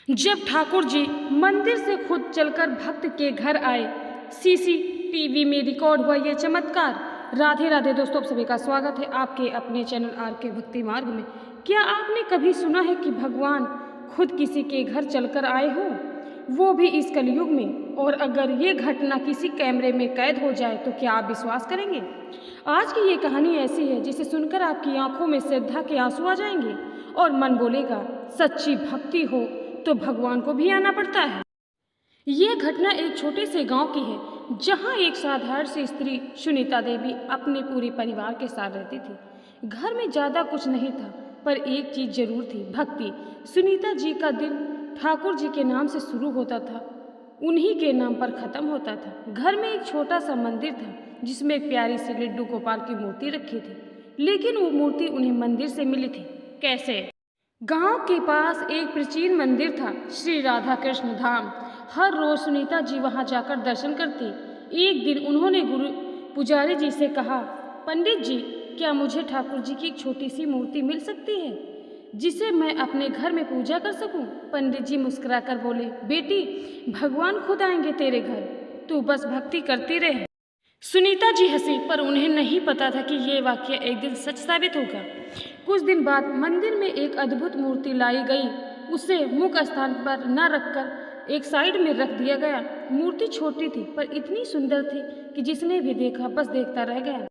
जब ठाकुर जी मंदिर से खुद चलकर भक्त के घर आए, सीसीटीवी में रिकॉर्ड हुआ यह चमत्कार। राधे राधे दोस्तों, आप सभी का स्वागत है आपके अपने चैनल आर के भक्ति मार्ग में। क्या आपने कभी सुना है कि भगवान खुद किसी के घर चलकर आए हो, वो भी इस कलयुग में? और अगर ये घटना किसी कैमरे में कैद हो जाए तो क्या आप विश्वास करेंगे? आज की ये कहानी ऐसी है जिसे सुनकर आपकी आंखों में श्रद्धा के आंसू आ जाएंगे और मन बोलेगा, सच्ची भक्ति हो तो भगवान को भी आना पड़ता है। यह घटना एक छोटे से गांव की है, जहां एक साधारण सी स्त्री सुनीता देवी अपने पूरे परिवार के साथ रहती थी। घर में ज़्यादा कुछ नहीं था, पर एक चीज़ जरूर थी, भक्ति। सुनीता जी का दिन ठाकुर जी के नाम से शुरू होता था, उन्हीं के नाम पर ख़त्म होता था। घर में एक छोटा सा मंदिर था जिसमें एक प्यारी सी लड्डू गोपाल की मूर्ति रखी थी, लेकिन वो मूर्ति उन्हें मंदिर से मिली थी। कैसे? गांव के पास एक प्राचीन मंदिर था, श्री राधा कृष्ण धाम। हर रोज सुनीता जी वहां जाकर दर्शन करती। एक दिन उन्होंने गुरु पुजारी जी से कहा, पंडित जी, क्या मुझे ठाकुर जी की एक छोटी सी मूर्ति मिल सकती है जिसे मैं अपने घर में पूजा कर सकूं? पंडित जी मुस्कुराकर बोले, बेटी, भगवान खुद आएंगे तेरे घर, तू बस भक्ति करती रहे। सुनीता जी हंसी, पर उन्हें नहीं पता था कि ये वाक्य एक दिन सच साबित होगा। कुछ दिन बाद मंदिर में एक अद्भुत मूर्ति लाई गई। उसे मुख्य स्थान पर न रखकर एक साइड में रख दिया गया। मूर्ति छोटी थी पर इतनी सुंदर थी कि जिसने भी देखा बस देखता रह गया।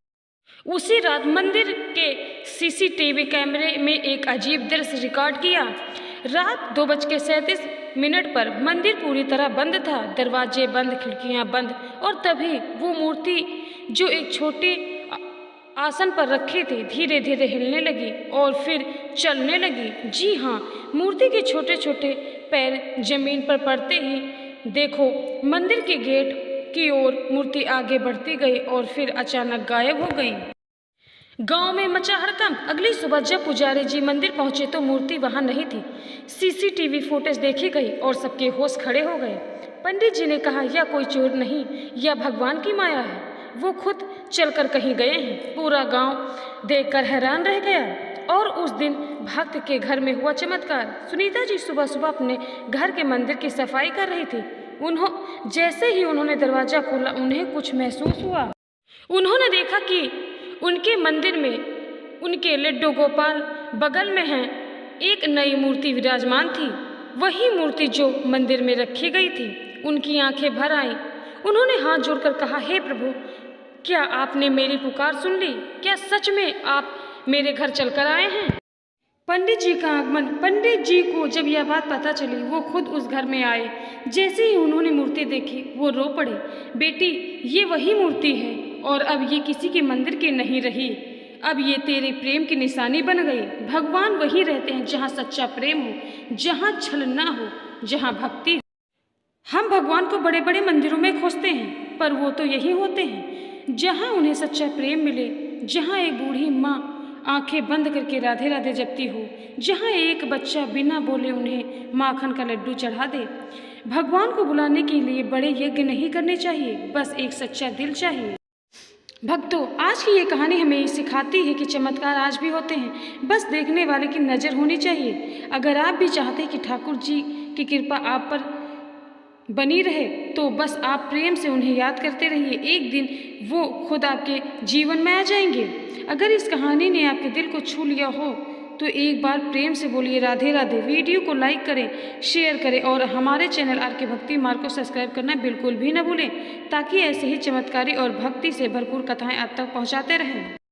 उसी रात मंदिर के सीसीटीवी कैमरे में एक अजीब दृश्य रिकॉर्ड किया। रात 2:37 पर मंदिर पूरी तरह बंद था, दरवाजे बंद, खिड़कियां बंद, और तभी वो मूर्ति जो एक छोटे आसन पर रखी थी धीरे धीरे हिलने लगी और फिर चलने लगी। जी हाँ, मूर्ति के छोटे छोटे पैर जमीन पर पड़ते ही देखो मंदिर के गेट की ओर मूर्ति आगे बढ़ती गई और फिर अचानक गायब हो गई। गांव में मचा हड़कंप। अगली सुबह जब पुजारी जी मंदिर पहुंचे तो मूर्ति वहां नहीं थी। सीसीटीवी फुटेज देखी गई और सबके होश खड़े हो गए। पंडित जी ने कहा, यह कोई चोर नहीं, यह भगवान की माया है, वो खुद चलकर कहीं गए हैं। पूरा गांव देखकर हैरान रह गया। और उस दिन भक्त के घर में हुआ चमत्कार। सुनीता जी सुबह सुबह अपने घर के मंदिर की सफाई कर रही थी। जैसे ही उन्होंने दरवाजा खोला, उन्हें कुछ महसूस हुआ। उन्होंने देखा कि उनके मंदिर में उनके लड्डू गोपाल बगल में हैं, एक नई मूर्ति विराजमान थी, वही मूर्ति जो मंदिर में रखी गई थी। उनकी आंखें भर आईं। उन्होंने हाथ जोड़कर कहा, हे प्रभु, क्या आपने मेरी पुकार सुन ली? क्या सच में आप मेरे घर चलकर आए हैं? पंडित जी का आगमन। पंडित जी को जब यह बात पता चली, वो खुद उस घर में आए। जैसे ही उन्होंने मूर्ति देखी, वो रो पड़े। बेटी, ये वही मूर्ति है और अब ये किसी के मंदिर की नहीं रही, अब ये तेरे प्रेम की निशानी बन गई। भगवान वही रहते हैं जहाँ सच्चा प्रेम हो, जहाँ छल ना हो, जहाँ भक्ति हो। हम भगवान को बड़े बड़े मंदिरों में खोजते हैं, पर वो तो यही होते हैं जहाँ उन्हें सच्चा प्रेम मिले, जहाँ एक बूढ़ी माँ आंखें बंद करके राधे राधे जपती हो, जहाँ एक बच्चा बिना बोले उन्हें माखन का लड्डू चढ़ा दे। भगवान को बुलाने के लिए बड़े यज्ञ नहीं करने चाहिए, बस एक सच्चा दिल चाहिए। भक्तों, आज की ये कहानी हमें सिखाती है कि चमत्कार आज भी होते हैं, बस देखने वाले की नज़र होनी चाहिए। अगर आप भी चाहते हैं कि ठाकुर जी की कृपा आप पर बनी रहे, तो बस आप प्रेम से उन्हें याद करते रहिए। एक दिन वो खुद आपके जीवन में आ जाएंगे। अगर इस कहानी ने आपके दिल को छू लिया हो तो एक बार प्रेम से बोलिए राधे राधे। वीडियो को लाइक करें, शेयर करें और हमारे चैनल आर के भक्ति मार्ग को सब्सक्राइब करना बिल्कुल भी न भूलें, ताकि ऐसे ही चमत्कारी और भक्ति से भरपूर कथाएं आप तक पहुंचाते रहें।